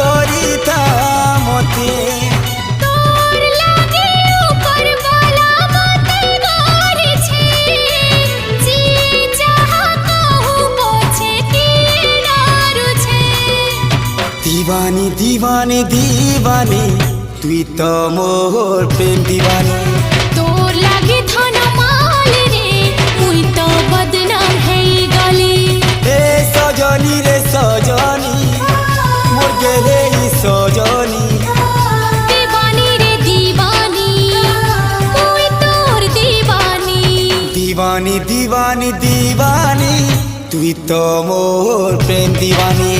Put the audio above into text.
করিতা মতে তোর লাগি উপর वाला মতে গড়েছে যে যাহা কহু পছে কি ডরুছে दीवानी दीवानी दीवानी तुई तो मोर प्रेम दीवानी তোর লাগি ধন মাল রে মুই তো বদনাম হই গলি ए सजनी रे सजनी मोर गेले ई सजनी दीवानी रे दीवानी मुई तोर दीवानी दीवानी दीवानी दीवानी तुई तो मोर प्रेम दीवानी